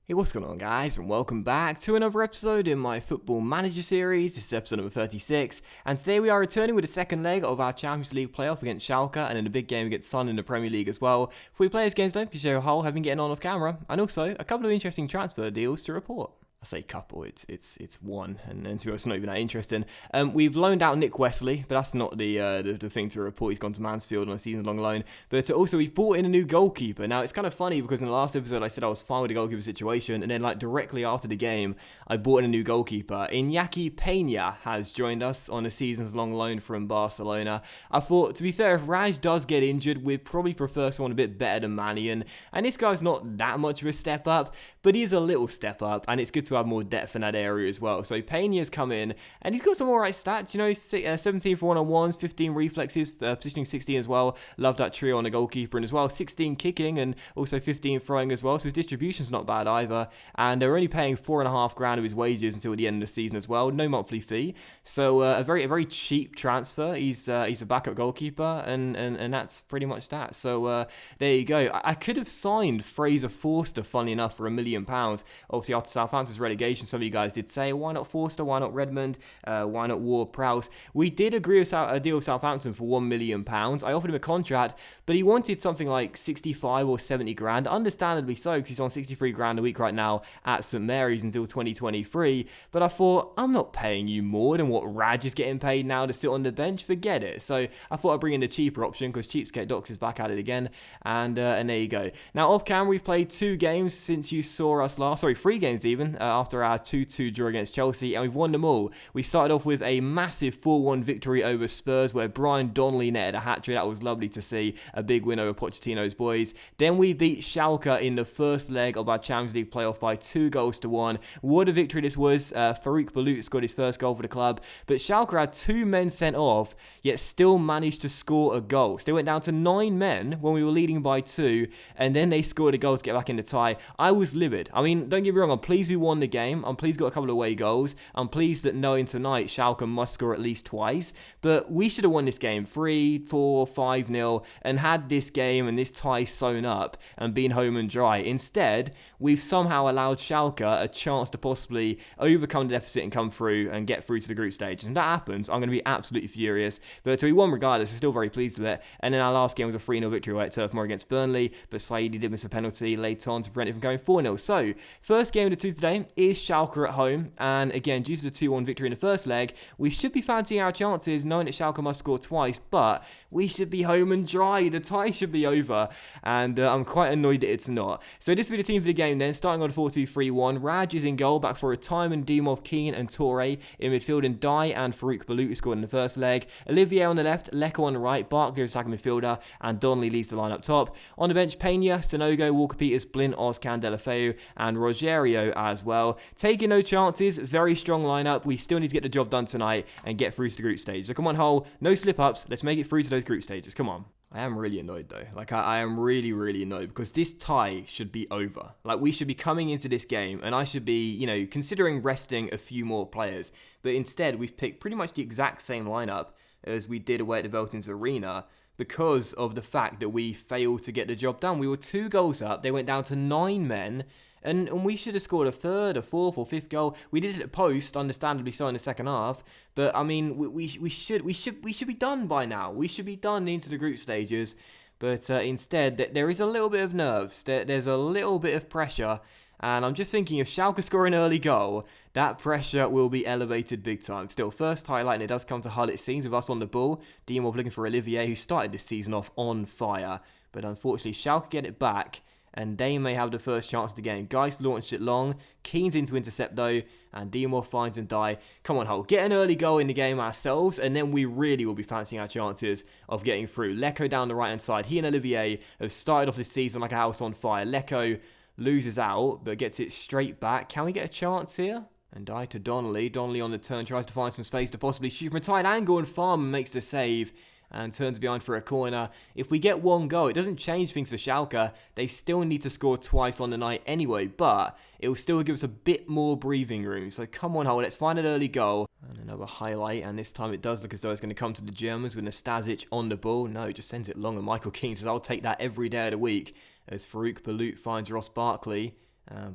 Hey, what's going on, guys, and welcome back to another episode in my Football Manager series. This is episode number 36, and today we are returning with the second leg of our Champions League playoff against Schalke, and in a big game against Sunderland in the Premier League as well. If we play these games, don't show how have been getting on off camera, and also a couple of interesting transfer deals to report. I say couple, it's one, and to be honest, not even that interesting. We've loaned out Nick Wesley, but that's not the thing to report. He's gone to Mansfield on a season-long loan. But also, we've brought in a new goalkeeper. Now, it's kind of funny because in the last episode, I said I was fine with the goalkeeper situation, and then directly after the game, I brought in a new goalkeeper. Iñaki Peña has joined us on a seasons-long loan from Barcelona. I thought, to be fair, if Raj does get injured, we'd probably prefer someone a bit better than Manny, and this guy's not that much of a step up, but he's a little step up, and it's good to have more depth in that area as well. So Peña's come in, and he's got some alright stats, 17 for one-on-ones, 15 reflexes, positioning 16 as well. Love that trio on the goalkeeper, and as well 16 kicking and also 15 throwing as well, so his distribution's not bad either, and they're only paying $4,500 of his wages until the end of the season as well, no monthly fee, so a very cheap transfer. He's a backup goalkeeper, and that's pretty much that. So there you go. I could have signed Fraser Forster, funny enough, for £1 million, obviously after Southampton's relegation. Some of you guys did say, why not Forster, why not Redmond, why not Ward-Prowse? We did agree with a deal with Southampton for £1 million. I offered him a contract, but he wanted something like 65 or 70 grand, understandably so, because he's on 63 grand a week right now at St Mary's until 2023, but I thought, I'm not paying you more than what Raj is getting paid now to sit on the bench, forget it. So I thought I'd bring in the cheaper option, because Cheapskate Docs is back at it again, and there you go. Now, off camera, we've played 2 games since you saw us last, 3 games even, after our 2-2 draw against Chelsea, and we've won them all. We started off with a massive 4-1 victory over Spurs, where Brian Donnelly netted a hat-trick. That was lovely to see, a big win over Pochettino's boys. Then we beat Schalke in the first leg of our Champions League playoff by 2-1. What a victory this was. Farouk Balut scored his first goal for the club, but Schalke had 2 men sent off, yet still managed to score a goal. So they went down to 9 men when we were leading by 2, and then they scored a goal to get back in the tie. I was livid. I mean, don't get me wrong, I'm pleased we won the game. I'm pleased we got a couple of away goals. I'm pleased that knowing tonight Schalke must score at least twice, but we should have won this game 3, 4, 5-0 and had this game and this tie sewn up and been home and dry. Instead, we've somehow allowed Schalke a chance to possibly overcome the deficit and come through and get through to the group stage. And if that happens, I'm going to be absolutely furious. But so we won regardless. I'm still very pleased with it. And then our last game was a 3-0 victory away at Turf Moor against Burnley, but Saidi did miss a penalty late on to prevent it from going 4-0. So, first game of the 2 today is Schalke at home, and again, due to the 2-1 victory in the first leg, we should be fancying our chances, knowing that Schalke must score twice, but we should be home and dry. The tie should be over, and I'm quite annoyed that it's not. So this will be the team for the game then, starting on 4-2-3-1. Raj is in goal, back for a Timon, Dimov, Keane and Toure in midfield, and Dai and Farouk Balut who scored in the first leg. Olivier on the left, Leko on the right, Barkley as second midfielder, and Donnelly leads the line up top. On the bench, Peña, Sonogo, Walker-Peters, Blint, Ozcan, Delafeu, and Rogerio as well. Taking no chances, very strong lineup. We still need to get the job done tonight and get through to the group stage. So come on, Hull, no slip-ups. Let's make it through to those group stages. Come on. I am really annoyed though. I am really annoyed because this tie should be over. We should be coming into this game and I should be, considering resting a few more players. But instead, we've picked pretty much the exact same lineup as we did away at the Veltins Arena because of the fact that we failed to get the job done. We were 2 goals up. They went down to 9 men. And we should have scored a 3rd, a 4th or 5th goal. We did it at post, understandably so, in the second half. But I mean, we should be done by now. We should be done into the group stages. But instead, there is a little bit of nerves. There's a little bit of pressure. And I'm just thinking, if Schalke score an early goal, that pressure will be elevated big time. Still, first highlight, and it does come to Hull, it seems, with us on the ball. Dimov looking for Olivier, who started this season off on fire. But unfortunately, Schalke get it back, and they may have the first chance of the game. Geist launched it long. Keane's in to intercept though, and Dimov finds and Dai. Come on, Hull, get an early goal in the game ourselves, and then we really will be fancying our chances of getting through. Leko down the right-hand side. He and Olivier have started off this season like a house on fire. Leko loses out, but gets it straight back. Can we get a chance here? And Dai to Donnelly. Donnelly on the turn, tries to find some space to possibly shoot from a tight angle, and Farman makes the save and turns behind for a corner. If we get 1 goal, it doesn't change things for Schalke. They still need to score twice on the night anyway, but it will still give us a bit more breathing room. So come on, Hull, let's find an early goal. And another highlight, and this time it does look as though it's going to come to the Germans with Nastasic on the ball. No, just sends it long, and Michael Keane says, I'll take that every day of the week, as Farouk Balut finds Ross Barkley.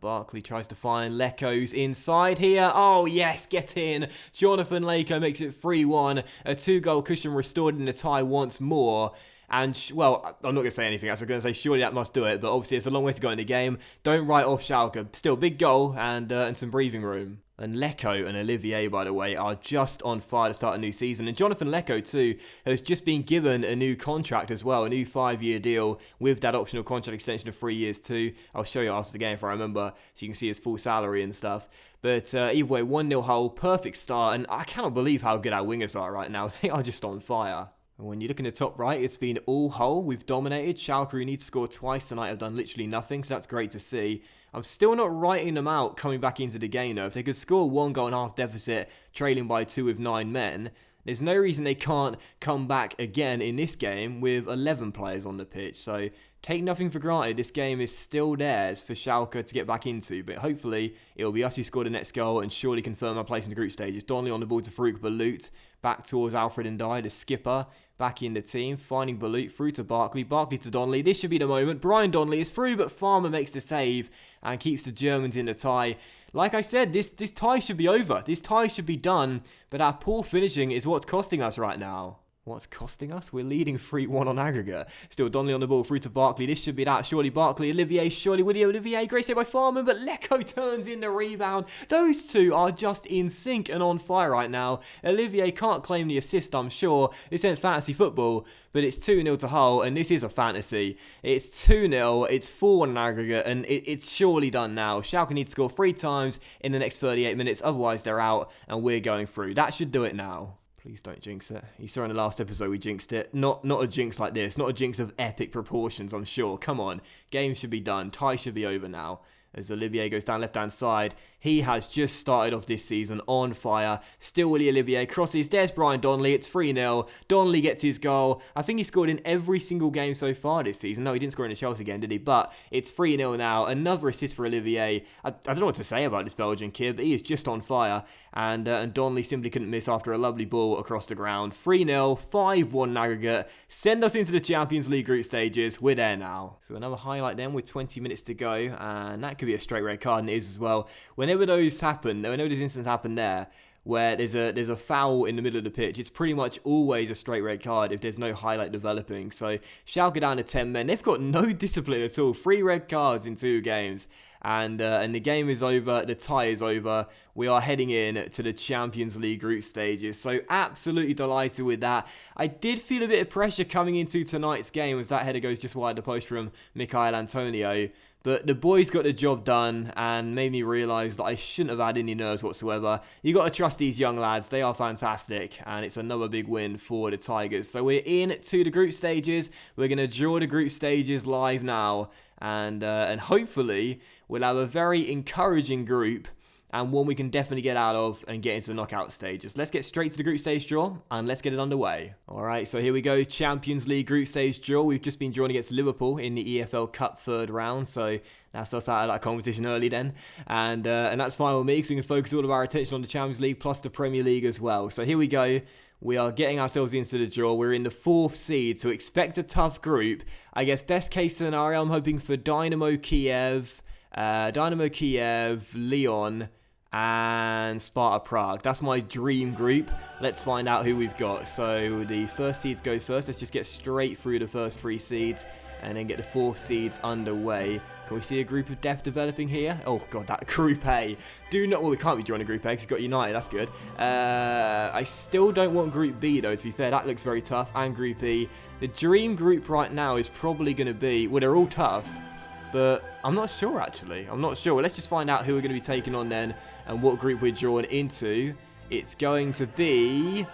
Barkley tries to find Leko's inside here. Oh, yes, get in. Jonathan Leko makes it 3-1. A 2-goal cushion restored in the tie once more. And, well, I'm not going to say anything else. I'm going to say surely that must do it. But obviously, it's a long way to go in the game. Don't write off Schalke. Still, big goal and some breathing room. And Leko and Olivier, by the way, are just on fire to start a new season. And Jonathan Leko, too, has just been given a new contract as well, a new 5-year deal with that optional contract extension of 3 years, too. I'll show you after the game if I remember, so you can see his full salary and stuff. But either way, 1-0 Hull, perfect start. And I cannot believe how good our wingers are right now. They are just on fire. And when you look in the top right, it's been all Hull. We've dominated. Schalke, who need to score twice tonight, have done literally nothing, so that's great to see. I'm still not writing them out coming back into the game, though. If they could score 1-goal-and-a-half deficit, trailing by 2 with 9 men, there's no reason they can't come back again in this game with 11 players on the pitch. So take nothing for granted. This game is still theirs for Schalke to get back into. But hopefully, it'll be us who score the next goal and surely confirm our place in the group stages. Donnelly on the ball to Farouk Balut. Back towards Alfred Ndiaye, the skipper. Back in the team, finding Balut through to Barkley to Donnelly. This should be the moment. Brian Donnelly is through, but Farmer makes the save and keeps the Germans in the tie. Like I said, this tie should be over. This tie should be done, but our poor finishing is what's costing us right now. What's costing us? We're leading 3-1 on aggregate. Still Donnelly on the ball through to Barkley. This should be that. Surely Barkley, Olivier, surely Olivier. Great save by Farman, but Leko turns in the rebound. Those two are just in sync and on fire right now. Olivier can't claim the assist, I'm sure. This ain't fantasy football, but it's 2-0 to Hull, and this is a fantasy. It's 2-0, it's 4-1 on aggregate, and it's surely done now. Schalke need to score 3 times in the next 38 minutes, otherwise they're out, and we're going through. That should do it now. Please don't jinx it. You saw in the last episode we jinxed it. Not a jinx like this. Not a jinx of epic proportions, I'm sure. Come on. Game should be done. Tie should be over now. As Olivier goes down left-hand side, he has just started off this season on fire. Still Willie Olivier crosses. There's Brian Donnelly. It's 3-0. Donnelly gets his goal. I think he scored in every single game so far this season. No, he didn't score in the Chelsea game, did he? But it's 3-0 now. Another assist for Olivier. I don't know what to say about this Belgian kid, but he is just on fire. And Donnelly simply couldn't miss after a lovely ball across the ground. 3-0, 5-1 aggregate. Send us into the Champions League group stages. We're there now. So another highlight then with 20 minutes to go. And that could be a straight red card, and it is as well. Whenever those incidents happen there, where there's a foul in the middle of the pitch, it's pretty much always a straight red card if there's no highlight developing. So Schalke down to 10 men. They've got no discipline at all. 3 red cards in 2 games. And the game is over. The tie is over. We are heading in to the Champions League group stages. So absolutely delighted with that. I did feel a bit of pressure coming into tonight's game as that header goes just wide the post from Michail Antonio. But the boys got the job done and made me realise that I shouldn't have had any nerves whatsoever. You got to trust these young lads. They are fantastic. And it's another big win for the Tigers. So we're in to the group stages. We're going to draw the group stages live now. And hopefully we'll have a very encouraging group and one we can definitely get out of and get into the knockout stages. Let's get straight to the group stage draw and let's get it underway. Alright, so here we go. Champions League group stage draw. We've just been drawn against Liverpool in the EFL Cup 3rd round, so that's us out of that competition early then. And that's fine with me because we can focus all of our attention on the Champions League plus the Premier League as well. So here we go. We are getting ourselves into the draw. We're in the 4th seed, so expect a tough group. I guess best case scenario, I'm hoping for Dynamo Kiev, Lyon, and Sparta Prague. That's my dream group. Let's find out who we've got. So the first seeds go first. Let's just get straight through the first 3 seeds and then get the 4th seeds underway. Can we see a group of death developing here? Oh god, that Group A. Well, we can't be joining Group A because we've got United. That's good. I still don't want Group B though, to be fair. That looks very tough. And Group E. The dream group right now is probably going to be, well, they're all tough, but I'm not sure actually. I'm not sure. Well, let's just find out who we're going to be taking on then and what group we're drawn into. It's going to be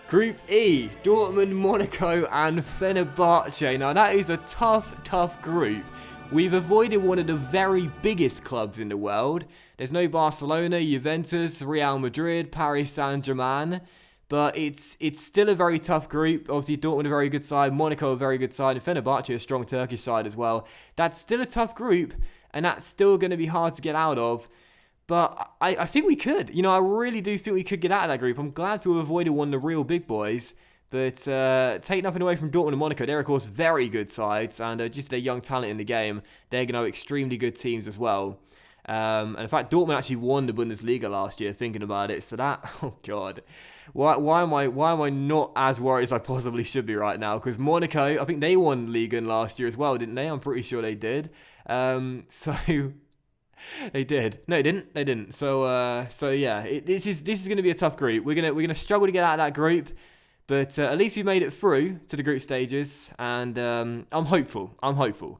Group E. Dortmund, Monaco and Fenerbahce. Now that is a tough group. We've avoided one of the very biggest clubs in the world. There's no Barcelona, Juventus, Real Madrid, Paris Saint-Germain. But it's still a very tough group. Obviously, Dortmund a very good side, Monaco a very good side, and Fenerbahce a strong Turkish side as well. That's still a tough group, and that's still going to be hard to get out of. But I think we could. You know, I really do think we could get out of that group. I'm glad to have avoided one of the real big boys. But take nothing away from Dortmund and Monaco. They're, of course, very good sides, and just their young talent in the game. They're going to have extremely good teams as well. And in fact, Dortmund actually won the Bundesliga last year, thinking about it. So that, oh God, why am I not as worried as I possibly should be right now? Because Monaco, I think they won Liga last year as well, didn't they? I'm pretty sure they did. So they did. No, they didn't. They didn't. So yeah, this is going to be a tough group. We're gonna struggle to get out of that group. But at least we made it through to the group stages, and I'm hopeful.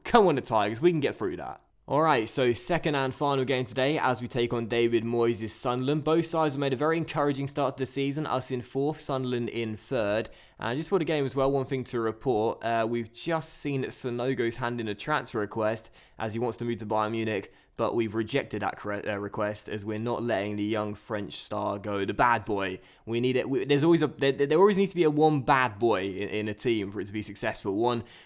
Come on, the Tigers, we can get through that. Alright, so second and final game today as we take on David Moyes' Sunderland. Both sides have made a very encouraging start to the season, us in 4th, Sunderland in 3rd. And just for the game as well, one thing to report, we've just seen that Sonogo's hand in a transfer request as he wants to move to Bayern Munich, but we've rejected that request as we're not letting the young French star go. The bad boy. We need it. There always needs to be a one bad boy in a team for it to be successful.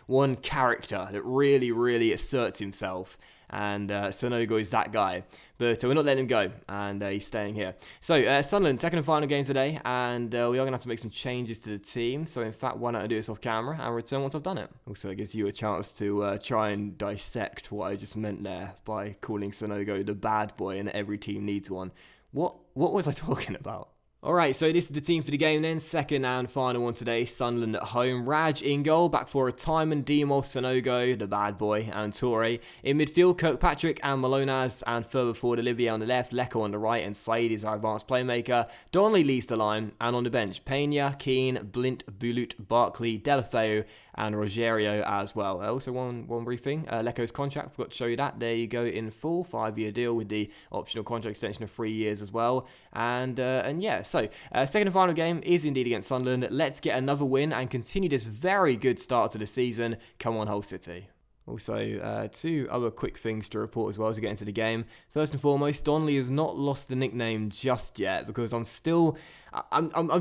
One character that really asserts himself. And Sonogo is that guy. But we're not letting him go, and he's staying here. So, Sunderland, second and final game today, and we are going to have to make some changes to the team. So, in fact, why don't I do this off camera and return once I've done it? Also, it gives you a chance to try and dissect what I just meant there by calling Sonogo the bad boy, and every team needs one. What was I talking about? Alright, so this is the team for the game then. Second and final one today. Sunderland at home. Raj in goal. Back for a Timon, Demo, Sonogo, the bad boy, and Torre. In midfield, Kirkpatrick and Malonas. And further forward, Olivier on the left, Leko on the right, and Said is our advanced playmaker. Donnelly leads the line. And on the bench, Pena, Keane, Blint, Bulut, Barkley, Delafeu, and Rogerio as well. Also, one brief thing. Leko's contract, forgot to show you that. There you go, in full. 5-year deal with the optional contract extension of 3 years as well. And yeah, so second and final game is indeed against Sunderland. Let's get another win and continue this very good start to the season. Come on, Hull City. Also, two other quick things to report as well as we get into the game. First and foremost, Donnelly has not lost the nickname just yet because I'm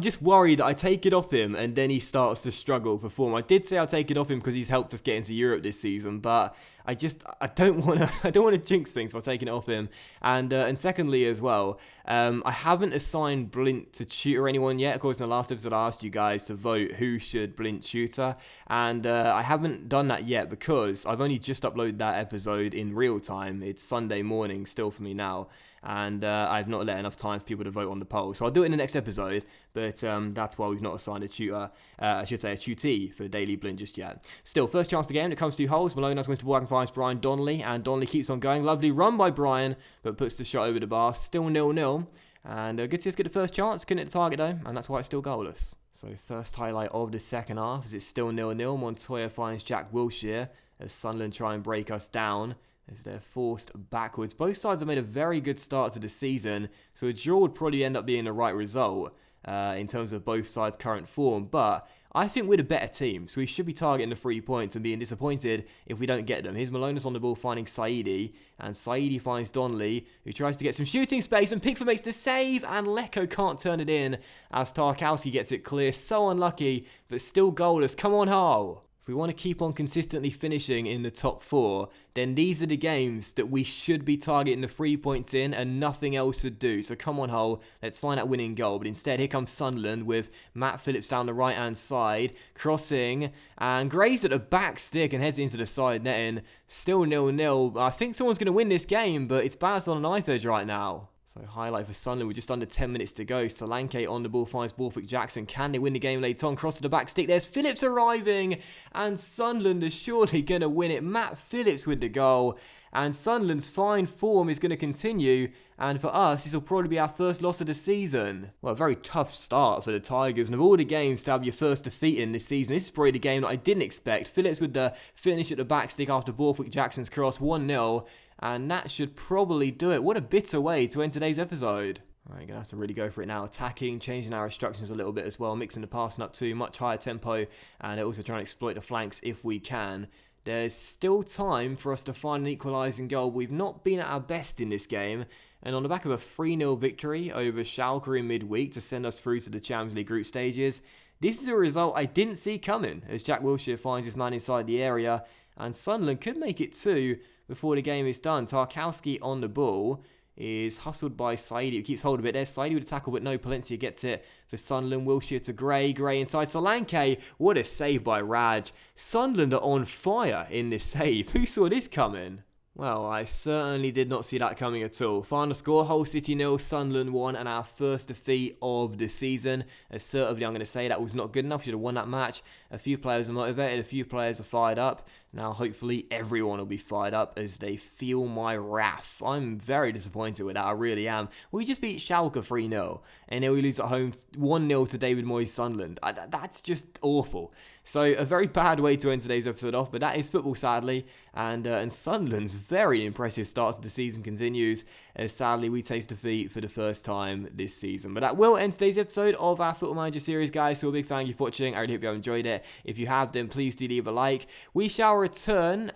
just worried that I take it off him and then he starts to struggle for form. I did say I'll take it off him because he's helped us get into Europe this season, but I don't want to jinx things by taking it off him. And secondly as well, I haven't assigned Blint to tutor anyone yet. Of course, in the last episode I asked you guys to vote who should Blint tutor, and I haven't done that yet because I've only just uploaded that episode in real time. It's Sunday morning still for me now. And I've not let enough time for people to vote on the poll. So I'll do it in the next episode, but that's why we've not assigned a tutor, I should say a tutee for Daily Blint just yet. Still, first chance of the game, it comes to Hulls. Malone wins the ball and finds Brian Donnelly, and Donnelly keeps on going. Lovely run by Brian, but puts the shot over the bar. Still 0-0, and good to see us get the first chance. Couldn't hit the target though, and that's why it's still goalless. So first highlight of the second half is it's still 0-0. Montoya finds Jack Wilshere as Sunderland try and break us down, as they're forced backwards. Both sides have made a very good start to the season, so a draw would probably end up being the right result in terms of both sides' current form, but I think we're the better team, so we should be targeting the 3 points and being disappointed if we don't get them. Here's Malonas on the ball finding Saidi, and Saidi finds Donnelly, who tries to get some shooting space, and Pickford makes the save, and Leko can't turn it in as Tarkowski gets it clear. So unlucky, but still goalless. Come on, Hull. If we want to keep on consistently finishing in the top 4, then these are the games that we should be targeting the 3 points in and nothing else to do. So come on, Hull, let's find that winning goal. But instead, here comes Sunderland with Matt Phillips down the right-hand side, crossing, and Gray's at the back stick and heads into the side netting. Still 0-0. I think someone's going to win this game, but it's balanced on a knife edge right now. So highlight for Sunderland with just under 10 minutes to go. Solanke on the ball finds Borthwick Jackson. Can they win the game later on? Cross to the back stick. There's Phillips arriving. And Sunderland is surely going to win it. Matt Phillips with the goal. And Sunderland's fine form is going to continue. And for us, this will probably be our first loss of the season. Well, a very tough start for the Tigers. And of all the games to have your first defeat in this season, this is probably the game that I didn't expect. Phillips with the finish at the back stick after Borthwick Jackson's cross. 1-0. And that should probably do it. What a bitter way to end today's episode. Right, going to have to really go for it now. Attacking, changing our instructions a little bit as well. Mixing the passing up to much higher tempo. And also trying to exploit the flanks if we can. There's still time for us to find an equalising goal. We've not been at our best in this game. And on the back of a 3-0 victory over Schalke in midweek to send us through to the Champions League group stages, this is a result I didn't see coming as Jack Wilshere finds his man inside the area. And Sunderland could make it 2 before the game is done. Tarkowski on the ball is hustled by Saidi, who keeps hold of it. There's Saidi with a tackle, but no, Palencia gets it for Sunderland. Wilshere to Gray. Gray inside Solanke. What a save by Raj. Sunderland are on fire in this save. Who saw this coming? Well, I certainly did not see that coming at all. Final score, Hull City 0, Sunderland 1, and our first defeat of the season. Assertively, I'm going to say that was not good enough. Should have won that match. A few players are motivated, a few players are fired up. Now, hopefully, everyone will be fired up as they feel my wrath. I'm very disappointed with that, I really am. We just beat Schalke 3-0, and then we lose at home 1-0 to David Moyes' Sunderland. That's just awful. So, a very bad way to end today's episode off, but that is football, sadly. And Sunderland's very impressive start to the season continues, as sadly we taste defeat for the first time this season. But that will end today's episode of our Football Manager series, guys. So a big thank you for watching. I really hope you have enjoyed it. If you have, then please do leave a like. We shall return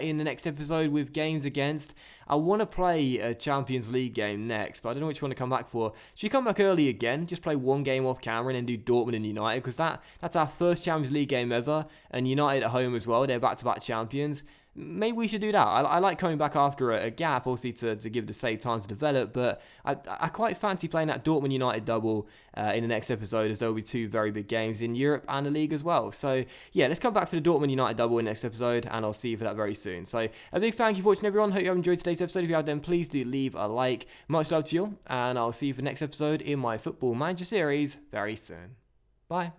in the next episode with games against. I want to play a Champions League game next, but I don't know which one to come back for. Should we come back early again? Just play one game off camera and then do Dortmund and United, because that's our first Champions League game ever, and United at home as well. They're back-to-back champions. Maybe we should do that. I like coming back after a gap, obviously to give the save time to develop, but I quite fancy playing that Dortmund United double in the next episode, as there will be two very big games in Europe and the league as well. So yeah, let's come back for the Dortmund United double in the next episode, and I'll see you for that very soon. So a big thank you for watching, everyone. Hope you have enjoyed today's episode. If you have, then please do leave a like. Much love to you all, and I'll see you for the next episode in my Football Manager series very soon. Bye.